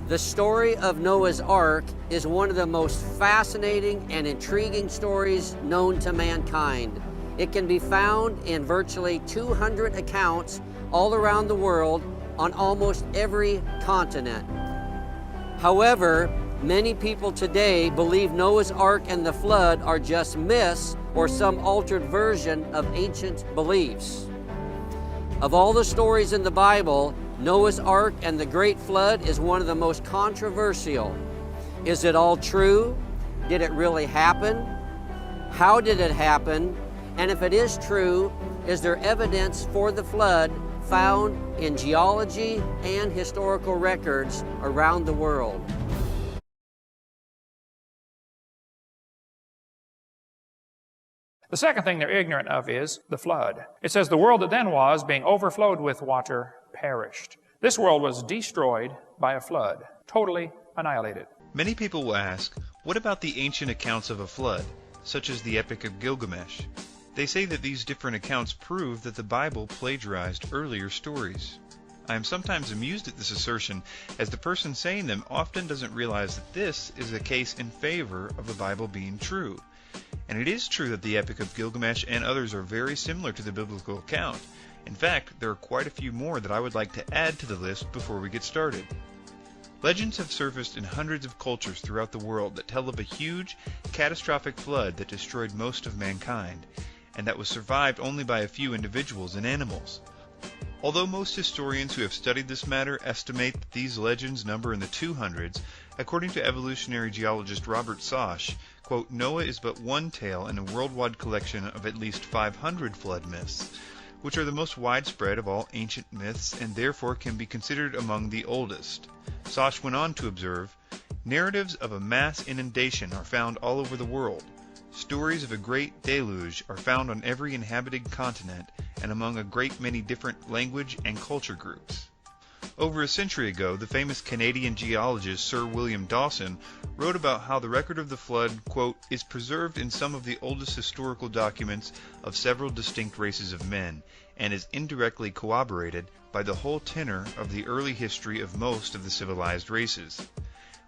The story of Noah's Ark is one of the most fascinating and intriguing stories known to mankind. It can be found in virtually 200 accounts all around the world on almost every continent. However, many people today believe Noah's Ark and the flood are just myths or some altered version of ancient beliefs. Of all the stories in the Bible, Noah's Ark and the Great Flood is one of the most controversial. Is it all true? Did it really happen? How did it happen? And if it is true, is there evidence for the flood found in geology and historical records around the world? The second thing they're ignorant of is the flood. It says the world that then was, being overflowed with water, perished. This world was destroyed by a flood, totally annihilated. Many people will ask, what about the ancient accounts of a flood, such as the Epic of Gilgamesh? They say that these different accounts prove that the Bible plagiarized earlier stories. I am sometimes amused at this assertion, as the person saying them often doesn't realize that this is a case in favor of the Bible being true. And it is true that the Epic of Gilgamesh and others are very similar to the biblical account. In fact, there are quite a few more that I would like to add to the list before we get started. Legends have surfaced in hundreds of cultures throughout the world that tell of a huge, catastrophic flood that destroyed most of mankind, and that was survived only by a few individuals and animals. Although most historians who have studied this matter estimate that these legends number in the 200s, according to evolutionary geologist Robert Sosh, quote, Noah is but one tale in a worldwide collection of at least 500 flood myths, which are the most widespread of all ancient myths and therefore can be considered among the oldest. Sosh went on to observe, narratives of a mass inundation are found all over the world. Stories of a great deluge are found on every inhabited continent and among a great many different language and culture groups. Over a century ago, the famous Canadian geologist Sir William Dawson wrote about how the record of the flood, quote, is preserved in some of the oldest historical documents of several distinct races of men, and is indirectly corroborated by the whole tenor of the early history of most of the civilized races.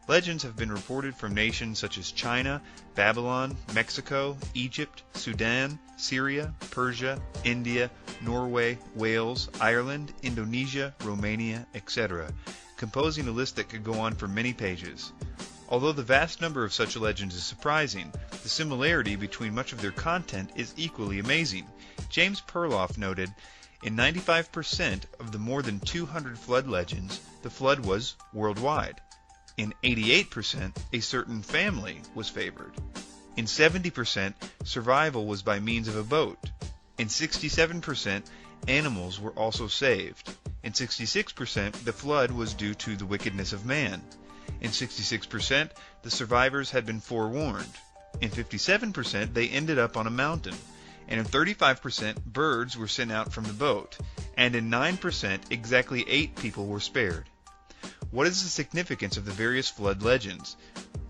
Legends have been reported from nations such as China, Babylon, Mexico, Egypt, Sudan, Syria, Persia, India, Norway, Wales, Ireland, Indonesia, Romania, etc., composing a list that could go on for many pages. Although the vast number of such legends is surprising, the similarity between much of their content is equally amazing. James Perloff noted, in 95% of the more than 200 flood legends, the flood was worldwide. In 88%, a certain family was favored. In 70%, survival was by means of a boat. In 67%, animals were also saved. In 66%, the flood was due to the wickedness of man. In 66%, the survivors had been forewarned. In 57%, they ended up on a mountain. And in 35%, birds were sent out from the boat. And in 9%, exactly 8 people were spared. What is the significance of the various flood legends?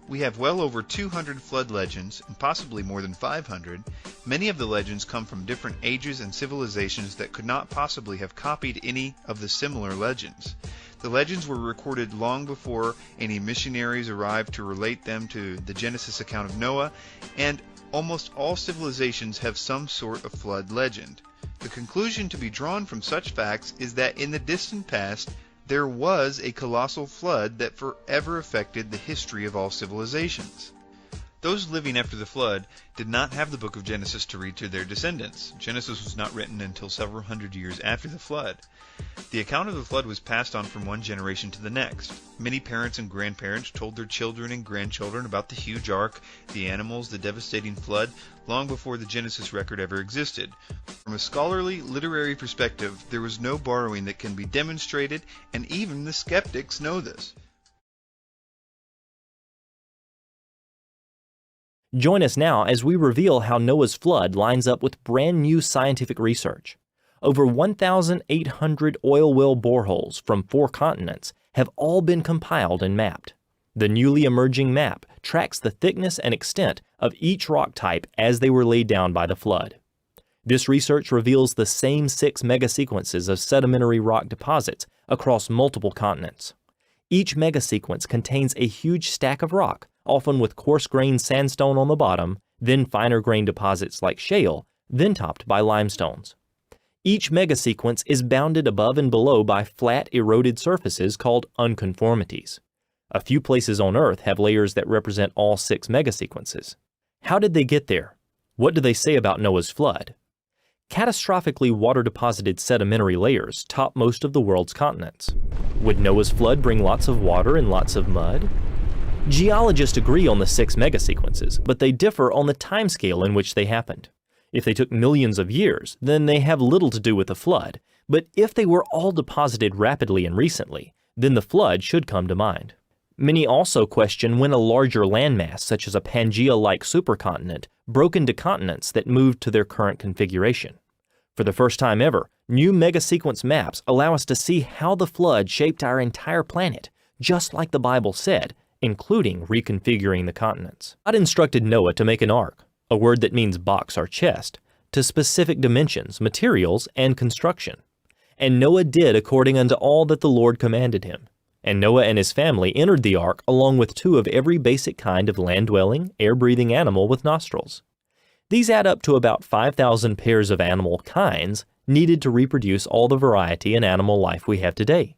We have well over 200 flood legends, and possibly more than 500. Many of the legends come from different ages and civilizations that could not possibly have copied any of the similar legends. The legends were recorded long before any missionaries arrived to relate them to the Genesis account of Noah, and almost all civilizations have some sort of flood legend. The conclusion to be drawn from such facts is that in the distant past, there was a colossal flood that forever affected the history of all civilizations. Those living after the flood did not have the book of Genesis to read to their descendants. Genesis was not written until several hundred years after the flood. The account of the flood was passed on from one generation to the next. Many parents and grandparents told their children and grandchildren about the huge ark, the animals, the devastating flood, long before the Genesis record ever existed. From a scholarly, literary perspective, there was no borrowing that can be demonstrated, and even the skeptics know this. Join us now as we reveal how Noah's flood lines up with brand new scientific research. Over 1,800 oil well boreholes from 4 continents have all been compiled and mapped. The newly emerging map tracks the thickness and extent of each rock type as they were laid down by the flood. This research reveals the same 6 megasequences of sedimentary rock deposits across multiple continents. Each megasequence contains a huge stack of rock, often with coarse-grained sandstone on the bottom, then finer-grained deposits like shale, then topped by limestones. Each megasequence is bounded above and below by flat, eroded surfaces called unconformities. A few places on Earth have layers that represent all 6 megasequences. How did they get there? What do they say about Noah's flood? Catastrophically water-deposited sedimentary layers top most of the world's continents. Would Noah's flood bring lots of water and lots of mud? Geologists agree on the 6 megasequences, but they differ on the timescale in which they happened. If they took millions of years, then they have little to do with the flood, but if they were all deposited rapidly and recently, then the flood should come to mind. Many also question when a larger landmass, such as a Pangaea-like supercontinent, broke into continents that moved to their current configuration. For the first time ever, new megasequence maps allow us to see how the flood shaped our entire planet, just like the Bible said, including reconfiguring the continents. God instructed Noah to make an ark, a word that means box or chest, to specific dimensions, materials, and construction. And Noah did according unto all that the Lord commanded him. And Noah and his family entered the ark along with 2 of every basic kind of land-dwelling, air-breathing animal with nostrils. These add up to about 5,000 pairs of animal kinds needed to reproduce all the variety in animal life we have today.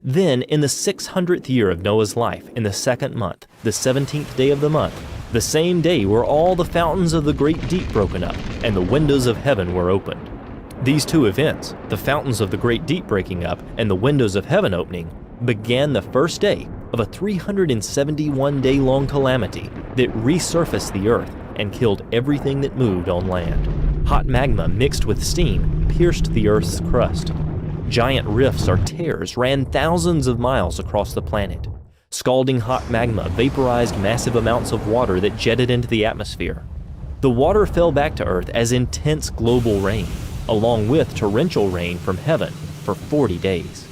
Then, in the 600th year of Noah's life, in the 2nd month, the 17th day of the month, the same day were all the fountains of the great deep broken up, and the windows of heaven were opened. These 2 events, the fountains of the great deep breaking up and the windows of heaven opening, began the first day of a 371-day-long calamity that resurfaced the earth and killed everything that moved on land. Hot magma mixed with steam pierced the earth's crust. Giant rifts or tears ran thousands of miles across the planet. Scalding hot magma vaporized massive amounts of water that jetted into the atmosphere. The water fell back to Earth as intense global rain, along with torrential rain from heaven for 40 days.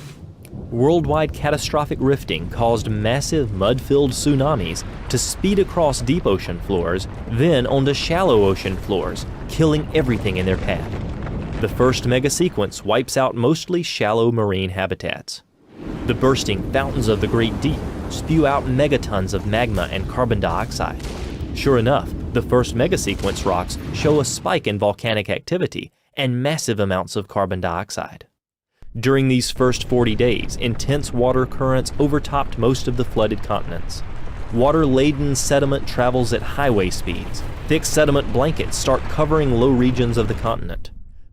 Worldwide catastrophic rifting caused massive mud-filled tsunamis to speed across deep ocean floors, then onto shallow ocean floors, killing everything in their path. The first megasequence wipes out mostly shallow marine habitats. The bursting fountains of the great deep spew out megatons of magma and carbon dioxide. Sure enough, the first megasequence rocks show a spike in volcanic activity and massive amounts of carbon dioxide. During these first 40 days, intense water currents overtopped most of the flooded continents. Water-laden sediment travels at highway speeds. Thick sediment blankets start covering low regions of the continent.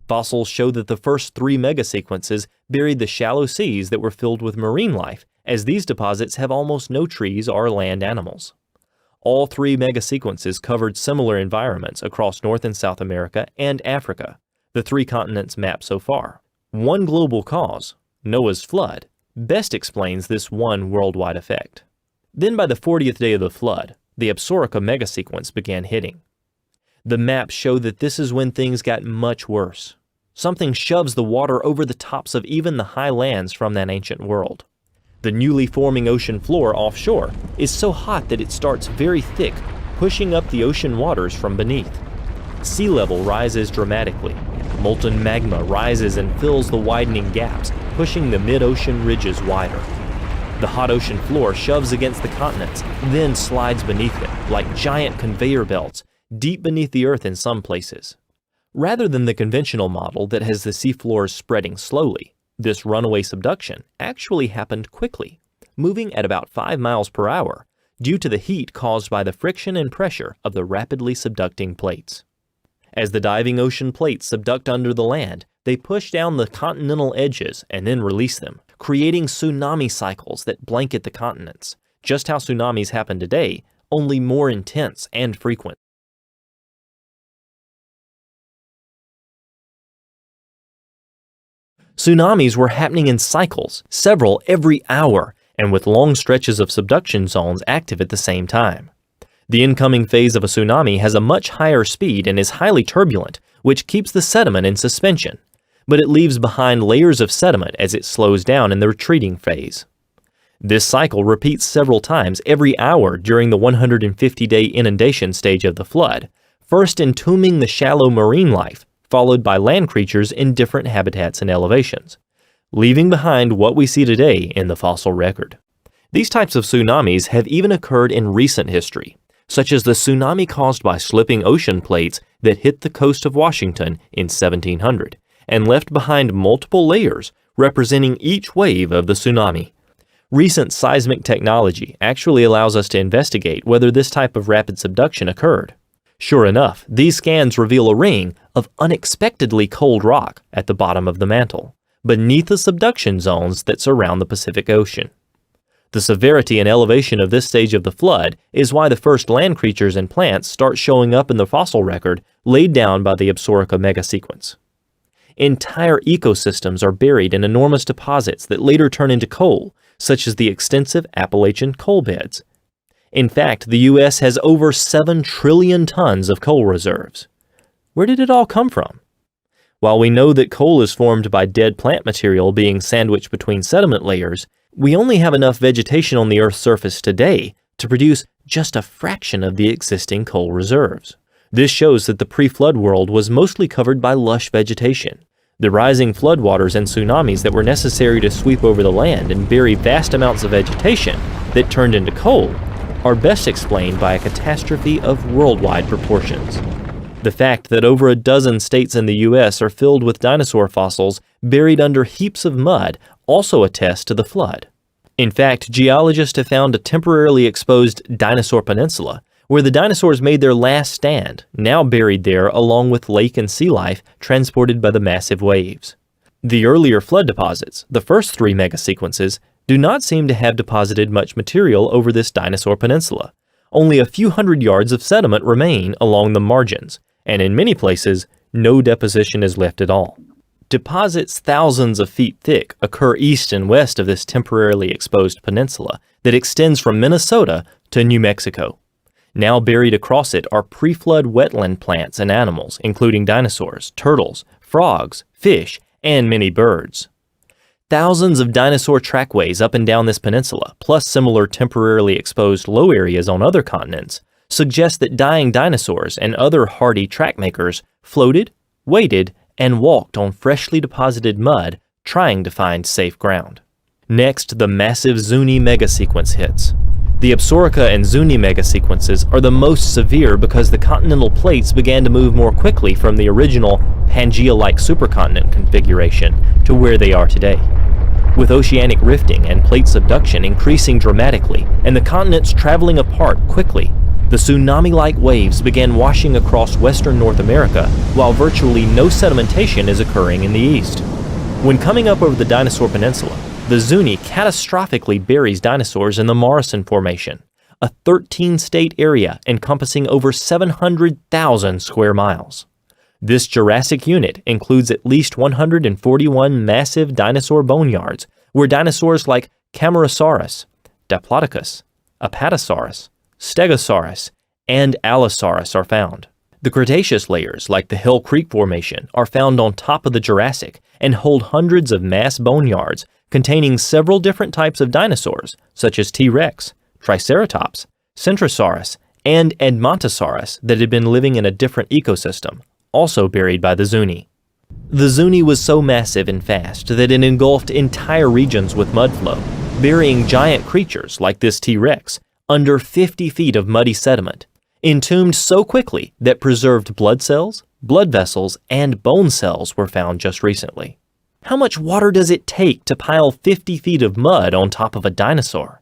Fossils show that the first 3 megasequences buried the shallow seas that were filled with marine life, as these deposits have almost no trees or land animals. All 3 megasequences covered similar environments across North and South America and Africa, the 3 continents mapped so far. One global cause, Noah's flood, best explains this one worldwide effect. Then by the 40th day of the flood, the Absaroka megasequence began hitting. The maps show that this is when things got much worse. Something shoves the water over the tops of even the high lands from that ancient world. The newly forming ocean floor offshore is so hot that it starts very thick, pushing up the ocean waters from beneath. Sea level rises dramatically. Molten magma rises and fills the widening gaps, pushing the mid-ocean ridges wider. The hot ocean floor shoves against the continents, then slides beneath them like giant conveyor belts, deep beneath the earth in some places. Rather than the conventional model that has the seafloors spreading slowly, this runaway subduction actually happened quickly, moving at about 5 miles per hour, due to the heat caused by the friction and pressure of the rapidly subducting plates. As the diving ocean plates subduct under the land, they push down the continental edges and then release them, creating tsunami cycles that blanket the continents, just how tsunamis happen today, only more intense and frequent. Tsunamis were happening in cycles, several every hour, and with long stretches of subduction zones active at the same time. The incoming phase of a tsunami has a much higher speed and is highly turbulent, which keeps the sediment in suspension, but it leaves behind layers of sediment as it slows down in the retreating phase. This cycle repeats several times every hour during the 150-day inundation stage of the flood, first entombing the shallow marine life, followed by land creatures in different habitats and elevations, leaving behind what we see today in the fossil record. These types of tsunamis have even occurred in recent history, such as the tsunami caused by slipping ocean plates that hit the coast of Washington in 1700 and left behind multiple layers representing each wave of the tsunami. Recent seismic technology actually allows us to investigate whether this type of rapid subduction occurred. Sure enough, these scans reveal a ring of unexpectedly cold rock at the bottom of the mantle, beneath the subduction zones that surround the Pacific Ocean. The severity and elevation of this stage of the flood is why the first land creatures and plants start showing up in the fossil record laid down by the Absaroka megasequence. Entire ecosystems are buried in enormous deposits that later turn into coal, such as the extensive Appalachian coal beds. In fact, the U.S. has over 7 trillion tons of coal reserves. Where did it all come from? While we know that coal is formed by dead plant material being sandwiched between sediment layers, we only have enough vegetation on the Earth's surface today to produce just a fraction of the existing coal reserves. This shows that the pre-flood world was mostly covered by lush vegetation. The rising floodwaters and tsunamis that were necessary to sweep over the land and bury vast amounts of vegetation that turned into coal are best explained by a catastrophe of worldwide proportions. The fact that over a dozen states in the U.S. are filled with dinosaur fossils buried under heaps of mud also attests to the flood. In fact, geologists have found a temporarily exposed dinosaur peninsula where the dinosaurs made their last stand, now buried there along with lake and sea life transported by the massive waves. The earlier flood deposits, the first 3 megasequences, do not seem to have deposited much material over this dinosaur peninsula. Only a few hundred yards of sediment remain along the margins, and in many places, no deposition is left at all. Deposits thousands of feet thick occur east and west of this temporarily exposed peninsula that extends from Minnesota to New Mexico. Now buried across it are pre-flood wetland plants and animals, including dinosaurs, turtles, frogs, fish, and many birds. Thousands of dinosaur trackways up and down this peninsula, plus similar temporarily exposed low areas on other continents, suggest that dying dinosaurs and other hardy track makers floated, waded, and walked on freshly deposited mud trying to find safe ground. Next, the massive Zuni megasequence hits. The Absaroka and Zuni megasequences are the most severe because the continental plates began to move more quickly from the original Pangaea-like supercontinent configuration to where they are today. With oceanic rifting and plate subduction increasing dramatically and the continents traveling apart quickly, the tsunami-like waves began washing across western North America while virtually no sedimentation is occurring in the east. When coming up over the Dinosaur Peninsula, the Zuni catastrophically buries dinosaurs in the Morrison Formation, a 13-state area encompassing over 700,000 square miles. This Jurassic unit includes at least 141 massive dinosaur boneyards where dinosaurs like Camarasaurus, Diplodocus, Apatosaurus, Stegosaurus, and Allosaurus are found. The Cretaceous layers, like the Hill Creek Formation, are found on top of the Jurassic and hold hundreds of mass boneyards containing several different types of dinosaurs, such as T-Rex, Triceratops, Centrosaurus, and Edmontosaurus that had been living in a different ecosystem, also buried by the Zuni. The Zuni was so massive and fast that it engulfed entire regions with mud flow, burying giant creatures like this T-Rex under 50 feet of muddy sediment, entombed so quickly that preserved blood cells, blood vessels, and bone cells were found just recently. How much water does it take to pile 50 feet of mud on top of a dinosaur?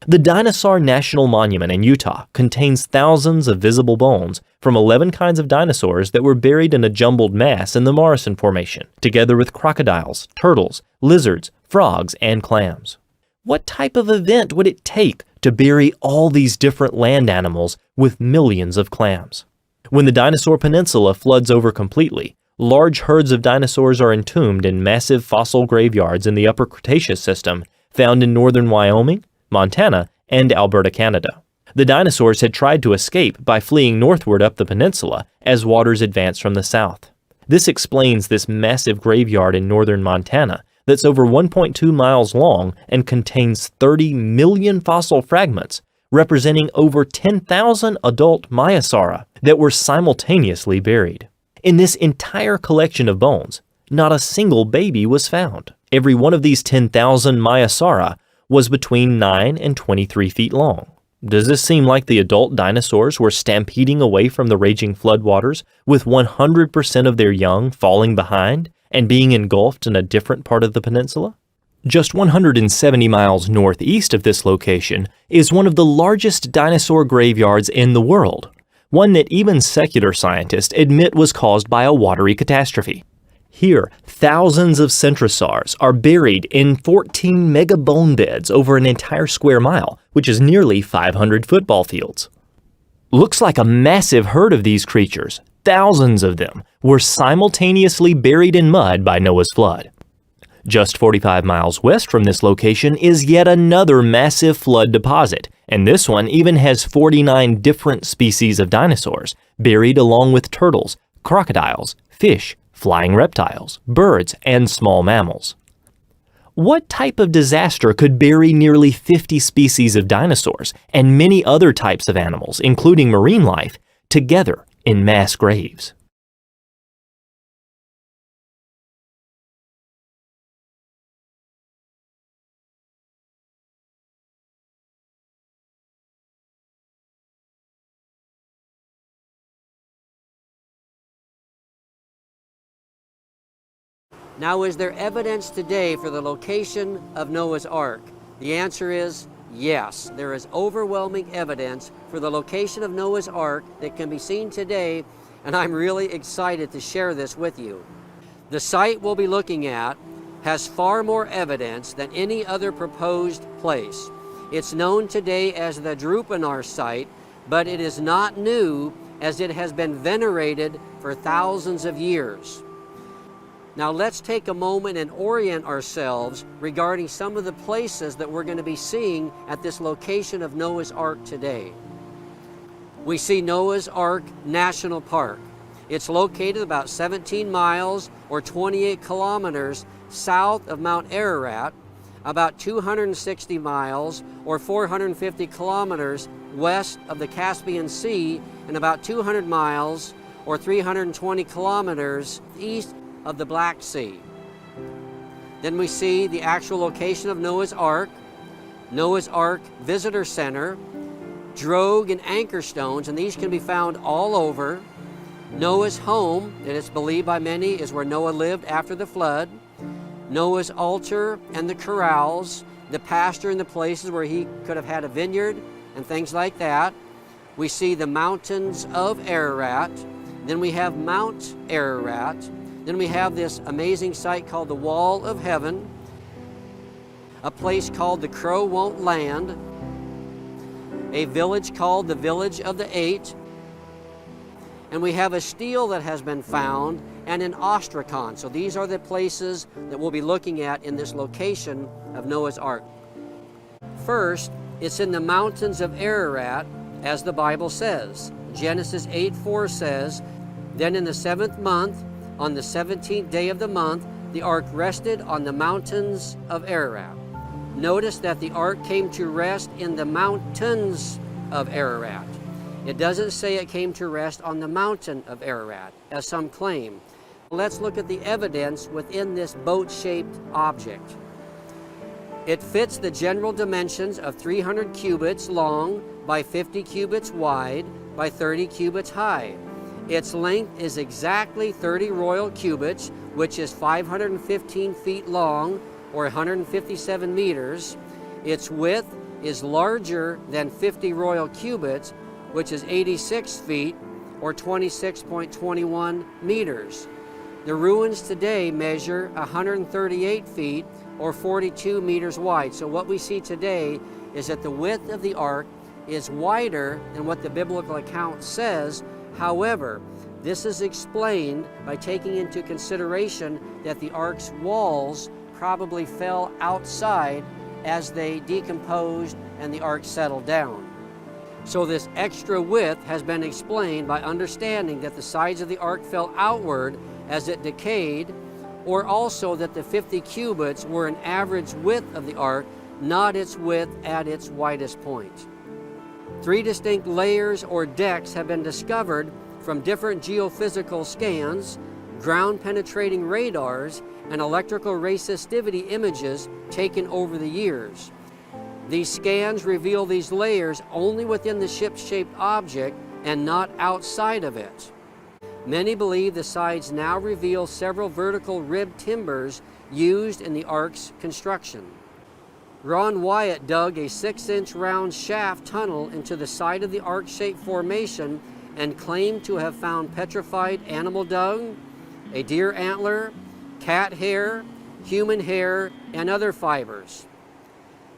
The Dinosaur National Monument in Utah contains thousands of visible bones from 11 kinds of dinosaurs that were buried in a jumbled mass in the Morrison Formation, together with crocodiles, turtles, lizards, frogs, and clams. What type of event would it take to bury all these different land animals with millions of clams? When the Dinosaur Peninsula floods over completely, large herds of dinosaurs are entombed in massive fossil graveyards in the Upper Cretaceous system found in northern Wyoming, Montana, and Alberta, Canada. The dinosaurs had tried to escape by fleeing northward up the peninsula as waters advanced from the south. This explains this massive graveyard in northern Montana that's over 1.2 miles long and contains 30 million fossil fragments, representing over 10,000 adult Maiasaura that were simultaneously buried. In this entire collection of bones, not a single baby was found. Every one of these 10,000 Maiasaura was between 9 and 23 feet long. Does this seem like the adult dinosaurs were stampeding away from the raging floodwaters, with 100% of their young falling behind and being engulfed in a different part of the peninsula? Just 170 miles northeast of this location is one of the largest dinosaur graveyards in the world, one that even secular scientists admit was caused by a watery catastrophe. Here, thousands of centrosaurs are buried in 14 mega bone beds over an entire square mile, which is nearly 500 football fields. Looks like a massive herd of these creatures, thousands of them, were simultaneously buried in mud by Noah's flood. Just 45 miles west from this location is yet another massive flood deposit, and this one even has 49 different species of dinosaurs buried along with turtles, crocodiles, fish, flying reptiles, birds, and small mammals. What type of disaster could bury nearly 50 species of dinosaurs and many other types of animals, including marine life, together in mass graves? Now, is there evidence today for the location of Noah's Ark? The answer is yes. There is overwhelming evidence for the location of Noah's Ark that can be seen today, and I'm really excited to share this with you. The site we'll be looking at has far more evidence than any other proposed place. It's known today as the Drupanar site, but it is not new, as it has been venerated for thousands of years. Now let's take a moment and orient ourselves regarding some of the places that we're going to be seeing at this location of Noah's Ark today. We see Noah's Ark National Park. It's located about 17 miles or 28 kilometers south of Mount Ararat, about 260 miles or 450 kilometers west of the Caspian Sea, and about 200 miles or 320 kilometers east of the Black Sea. Then we see the actual location of Noah's Ark Visitor Center, drogue and anchor stones, and these can be found all over. Noah's home, that it's believed by many is where Noah lived after the flood. Noah's altar and the corrals, the pasture and the places where he could have had a vineyard and things like that. We see the mountains of Ararat. Then we have Mount Ararat. Then we have this amazing site called the Wall of Heaven, a place called the Crow Won't Land, a village called the Village of the Eight, and we have a stele that has been found and an ostracon. So these are the places that we'll be looking at in this location of Noah's Ark. First, it's in the mountains of Ararat, as the Bible says. Genesis 8:4 says, "Then in the 7th month, on the 17th day of the month, the ark rested on the mountains of Ararat." Notice that the ark came to rest in the mountains of Ararat. It doesn't say it came to rest on the mountain of Ararat, as some claim. Let's look at the evidence within this boat-shaped object. It fits the general dimensions of 300 cubits long by 50 cubits wide by 30 cubits high. Its length is exactly 30 royal cubits, which is 515 feet long, or 157 meters. Its width is larger than 50 royal cubits, which is 86 feet, or 26.21 meters. The ruins today measure 138 feet, or 42 meters wide. So what we see today is that the width of the ark is wider than what the biblical account says. However, this is explained by taking into consideration that the ark's walls probably fell outside as they decomposed and the ark settled down. So this extra width has been explained by understanding that the sides of the ark fell outward as it decayed, or also that the 50 cubits were an average width of the ark, not its width at its widest point. 3 distinct layers or decks have been discovered from different geophysical scans, ground-penetrating radars, and electrical resistivity images taken over the years. These scans reveal these layers only within the ship-shaped object and not outside of it. Many believe the sides now reveal several vertical ribbed timbers used in the ark's construction. Ron Wyatt dug a 6-inch round shaft tunnel into the side of the ark-shaped formation and claimed to have found petrified animal dung, a deer antler, cat hair, human hair, and other fibers.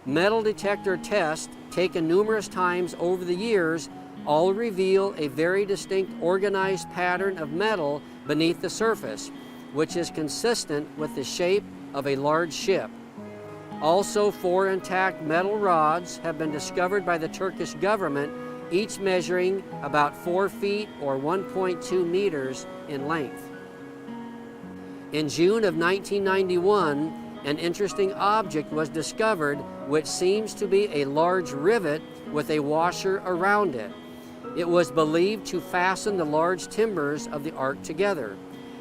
Metal detector tests, taken numerous times over the years, all reveal a very distinct organized pattern of metal beneath the surface, which is consistent with the shape of a large ship. Also, 4 intact metal rods have been discovered by the Turkish government, each measuring about 4 feet or 1.2 meters in length. In June of 1991, an interesting object was discovered which seems to be a large rivet with a washer around it. It was believed to fasten the large timbers of the ark together.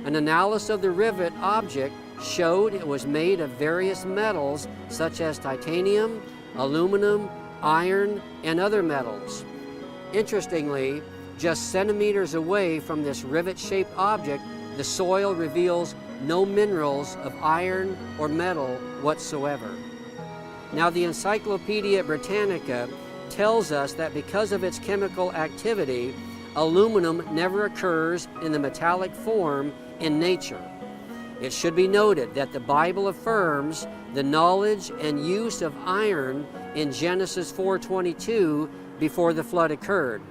An analysis of the rivet object showed it was made of various metals such as titanium, aluminum, iron, and other metals. Interestingly, just centimeters away from this rivet-shaped object, the soil reveals no minerals of iron or metal whatsoever. Now, the Encyclopedia Britannica tells us that because of its chemical activity, aluminum never occurs in the metallic form in nature. It should be noted that the Bible affirms the knowledge and use of iron in Genesis 4:22 before the flood occurred.